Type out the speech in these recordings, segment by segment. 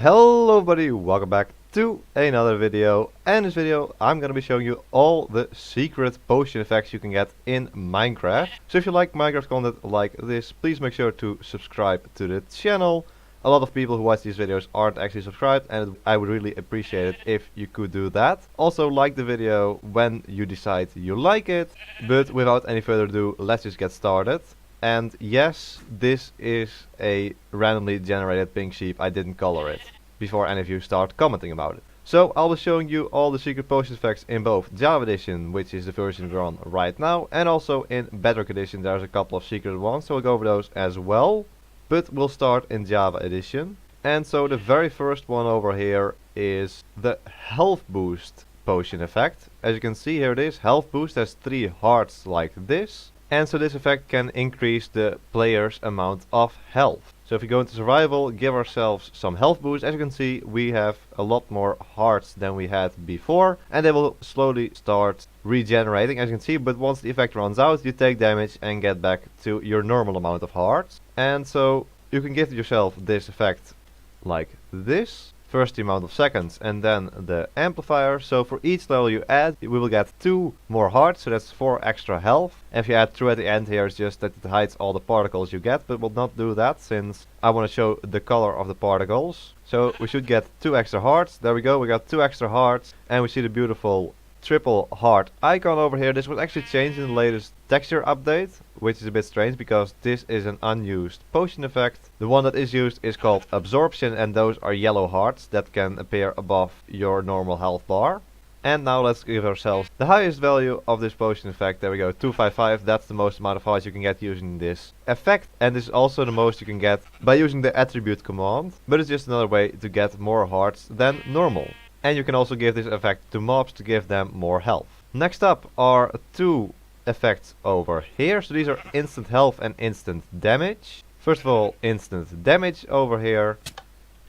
Hello buddy, welcome back to another video. And in this video I'm gonna be showing you all the secret potion effects you can get in Minecraft. So if you like Minecraft content like this, please make sure to subscribe to the channel. A lot of people who watch these videos aren't actually subscribed, and I would really appreciate it if you could do that. Also like the video when you decide you like it. But without any further ado, let's just get started. And yes, this is a randomly generated pink sheep. I didn't color it before any of you start commenting about it. So I'll be showing you all the secret potion effects in both Java Edition, which is the version we're on right now, and also in Bedrock Edition. There's a couple of secret ones, so we'll go over those as well. But we'll start in Java Edition. And so the very first one over here is the health boost potion effect. As you can see, here it is, health boost. Has 3 hearts like this. And so this effect can increase the player's amount of health. So if we go into survival, give ourselves some health boost. As you can see, we have a lot more hearts than we had before, and they will slowly start regenerating, as you can see. But once the effect runs out, you take damage and get back to your normal amount of hearts. And so you can give yourself this effect like this. First the amount of seconds and then the amplifier. So for each level you add, we will get 2 more hearts, so that's 4 extra health. And if you add 2 at the end here, it's just that it hides all the particles you get, but we'll not do that since I want to show the color of the particles. So we should get 2 extra hearts. There we go, we got 2 extra hearts, and we see the beautiful triple heart icon over here. This was actually changed in the latest texture update, which is a bit strange because this is an unused potion effect. The one that is used is called absorption, and those are yellow hearts that can appear above your normal health bar. And now let's give ourselves the highest value of this potion effect. There we go, 255. That's the most amount of hearts you can get using this effect, and this is also the most you can get by using the attribute command, but it's just another way to get more hearts than normal. And you can also give this effect to mobs to give them more health. Next up are 2 effects over here. So these are instant health and instant damage. First of all, instant damage over here.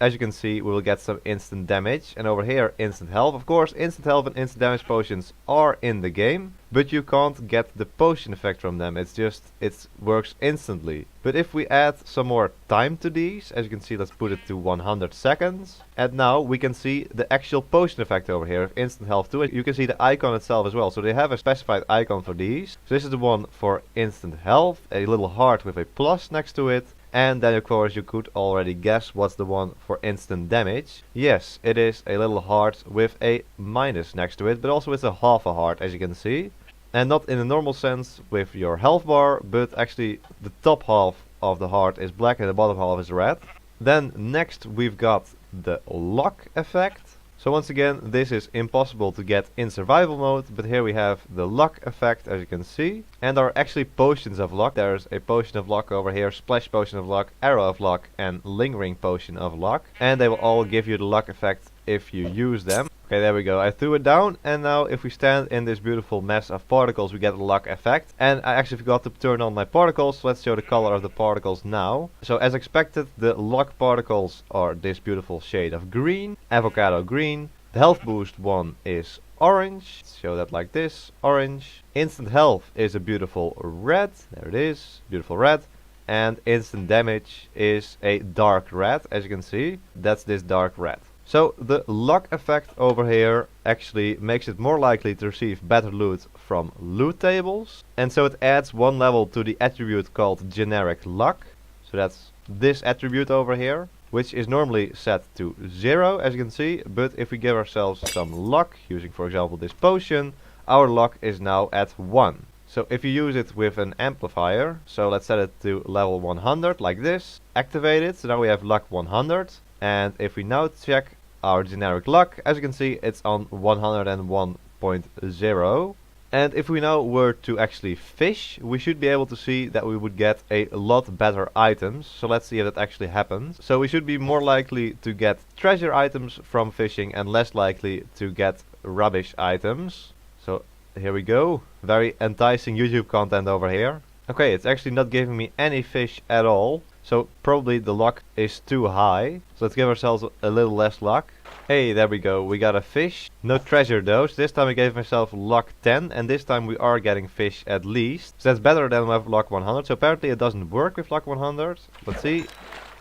As you can see, we will get some instant damage. And over here, instant health. Of course, instant health and instant damage potions are in the game, but you can't get the potion effect from them. It's just, it works instantly. But if we add some more time to these, as you can see, let's put it to 100 seconds. And now we can see the actual potion effect over here of instant health too. You can see the icon itself as well. So they have a specified icon for these. So this is the one for instant health, a little heart with a plus next to it. And then of course you could already guess what's the one for instant damage. Yes, it is a little heart with a minus next to it, but also it's a half a heart, as you can see. And not in a normal sense with your health bar, but actually the top half of the heart is black and the bottom half is red. Then next we've got the lock effect. So once again, this is impossible to get in survival mode, but here we have the lock effect, as you can see. And there are actually potions of lock. There's a potion of lock over here, splash potion of lock, arrow of lock, and lingering potion of lock. And they will all give you the lock effect if you use them. Okay, there we go. I threw it down, and now if we stand in this beautiful mess of particles, we get a lock effect. And I actually forgot to turn on my particles, so let's show the color of the particles now. So as expected, the lock particles are this beautiful shade of green, avocado green. The health boost one is orange. Let's show that like this, orange. Instant health is a beautiful red. There it is, beautiful red. And instant damage is a dark red, as you can see. That's this dark red. So the lock effect over here actually makes it more likely to receive better loot from loot tables. And so it adds 1 level to the attribute called generic luck. So that's this attribute over here, which is normally set to 0, as you can see. But if we give ourselves some luck, using for example this potion, our luck is now at 1. So if you use it with an amplifier, so let's set it to level 100 like this, activate it, so now we have luck 100. And if we now check our generic luck, as you can see, it's on 101.0. And if we now were to actually fish, we should be able to see that we would get a lot better items. So let's see if that actually happens. So we should be more likely to get treasure items from fishing and less likely to get rubbish items. So here we go. Very enticing YouTube content over here. Okay, it's actually not giving me any fish at all. So probably the luck is too high. So let's give ourselves a little less luck. Hey, there we go. We got a fish. No treasure though. So this time I gave myself luck 10. And this time we are getting fish at least. So that's better than with luck 100. So apparently it doesn't work with luck 100. Let's see.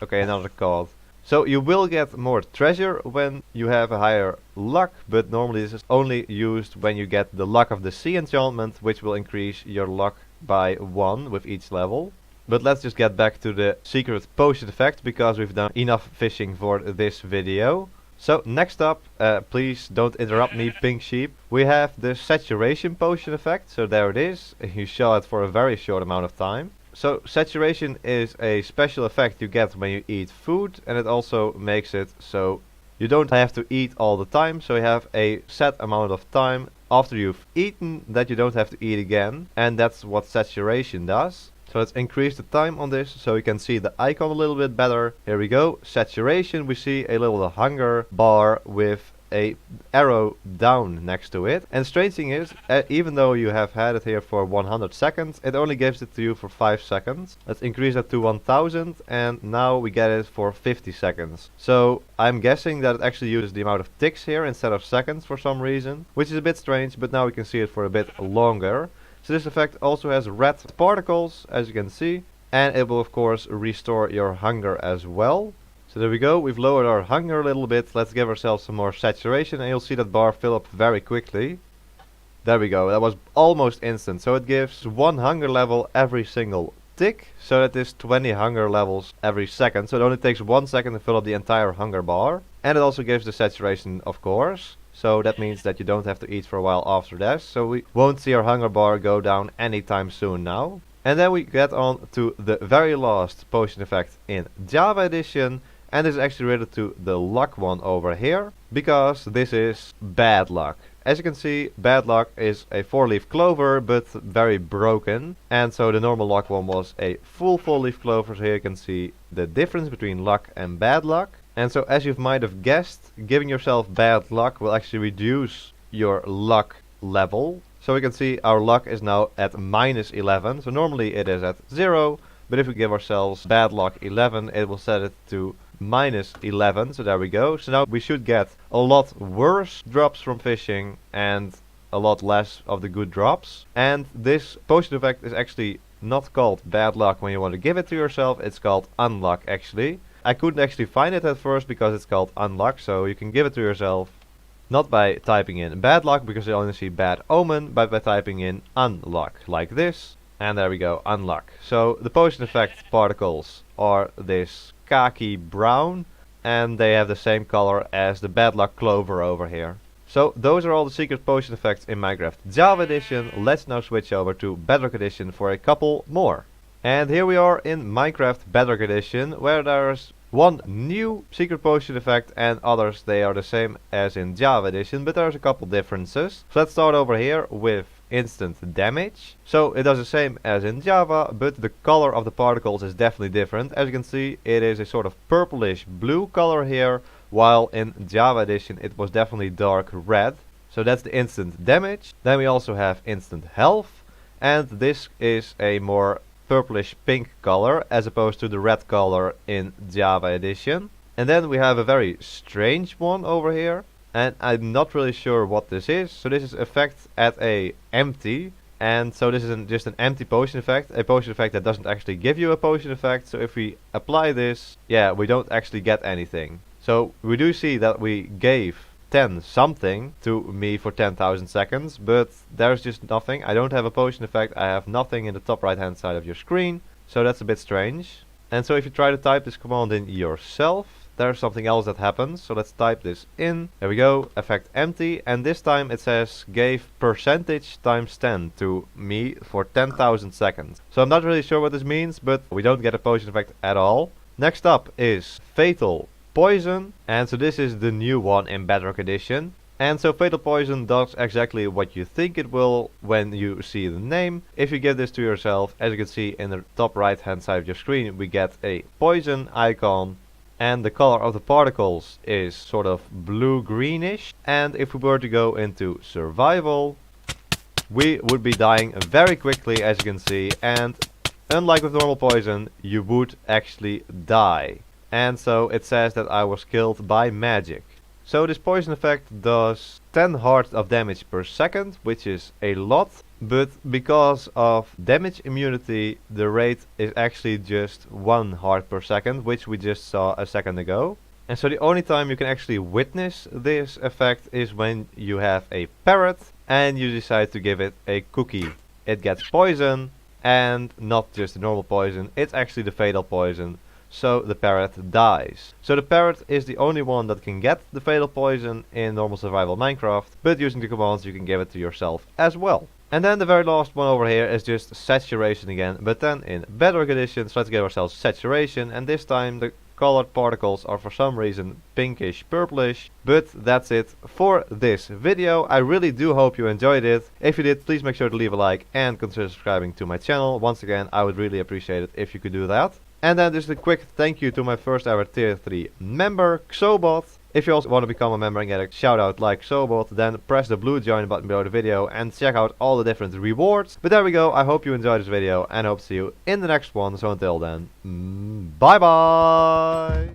Okay, another cod. So you will get more treasure when you have a higher luck, but normally this is only used when you get the Luck of the Sea enchantment, which will increase your luck by 1 with each level. But let's just get back to the secret potion effect, because we've done enough fishing for this video. So next up, please don't interrupt me, pink sheep. We have the saturation potion effect, so there it is. You saw it for a very short amount of time. So saturation is a special effect you get when you eat food, and it also makes it so you don't have to eat all the time, so you have a set amount of time after you've eaten that you don't have to eat again, and that's what saturation does. So let's increase the time on this so you can see the icon a little bit better. Here we go, saturation. We see a little hunger bar with a arrow down next to it. And strange thing is, even though you have had it here for 100 seconds, it only gives it to you for 5 seconds. Let's increase that to 1000, and now we get it for 50 seconds. So I'm guessing that it actually uses the amount of ticks here instead of seconds for some reason, which is a bit strange, but now we can see it for a bit longer. So this effect also has red particles, as you can see, and it will of course restore your hunger as well. So there we go, we've lowered our hunger a little bit. Let's give ourselves some more saturation, and you'll see that bar fill up very quickly. There we go, that was almost instant. So it gives 1 hunger level every single tick, so that is 20 hunger levels every second. So it only takes 1 second to fill up the entire hunger bar. And it also gives the saturation, of course. So that means that you don't have to eat for a while after that. So we won't see our hunger bar go down anytime soon now. And then we get on to the very last potion effect in Java Edition. And this is actually related to the luck one over here, because this is bad luck. As you can see, bad luck is a 4-leaf clover, but very broken. And so the normal luck one was a full 4-leaf clover. So here you can see the difference between luck and bad luck. And so, as you might have guessed, giving yourself bad luck will actually reduce your luck level. So we can see our luck is now at -11. So normally it is at 0, but if we give ourselves bad luck 11, it will set it to -11. So there we go. So now we should get a lot worse drops from fishing and a lot less of the good drops. And this potion effect is actually not called bad luck when you want to give it to yourself. It's called Unluck actually. I couldn't actually find it at first because it's called Unluck, so you can give it to yourself not by typing in bad luck, because you only see bad omen, but by typing in Unluck, like this. And there we go, Unluck. So the potion effect particles are this khaki brown, and they have the same color as the bad luck clover over here. So those are all the secret potion effects in Minecraft Java Edition. Let's now switch over to Bedrock Edition for a couple more. And here we are in Minecraft Bedrock Edition, where there's one new secret potion effect, and others they are the same as in Java Edition, but there's a couple differences. So let's start over here with instant damage. So it does the same as in Java, but the color of the particles is definitely different. As you can see, it is a sort of purplish blue color here, while in Java Edition it was definitely dark red. So that's the instant damage. Then we also have instant health, and this is a more purplish pink color as opposed to the red color in Java Edition. And then we have a very strange one over here, and I'm not really sure what this is. So this is effect at a empty, and so this is just an empty potion effect, a potion effect that doesn't actually give you a potion effect. So if we apply this, yeah, we don't actually get anything. So we do see that we gave 10 something to me for 10,000 seconds, but there's just nothing. I don't have a potion effect, I have nothing in the top right hand side of your screen, so that's a bit strange. And so if you try to type this command in yourself, there's something else that happens. So let's type this in. There we go, effect empty, and this time it says gave percentage times 10 to me for 10,000 seconds. So I'm not really sure what this means, but we don't get a potion effect at all. Next up is fatal poison, and so this is the new one in Bedrock Edition. And so fatal poison does exactly what you think it will when you see the name. If you give this to yourself, as you can see in the top right hand side of your screen, we get a poison icon, and the color of the particles is sort of blue greenish. And if we were to go into survival, we would be dying very quickly, as you can see, and unlike with normal poison, you would actually die. And so it says that I was killed by magic. So this poison effect does 10 hearts of damage per second, which is a lot. But because of damage immunity, the rate is actually just 1 heart per second, which we just saw a second ago. And so the only time you can actually witness this effect is when you have a parrot and you decide to give it a cookie. It gets poison, and not just the normal poison, it's actually the fatal poison. So the parrot dies. So the parrot is the only one that can get the fatal poison in normal survival Minecraft, but using the commands you can give it to yourself as well. And then the very last one over here is just saturation again, but then in Bedrock edition. So let's give ourselves saturation, and this time the colored particles are for some reason pinkish purplish. But that's it for this video. I really do hope you enjoyed it. If you did, please make sure to leave a like and consider subscribing to my channel. Once again, I would really appreciate it if you could do that. And then just a quick thank you to my first ever tier 3 member, Xobot. If you also want to become a member and get a shout out like Xobot, then press the blue join button below the video and check out all the different rewards. But there we go, I hope you enjoyed this video and hope to see you in the next one. So until then, bye bye!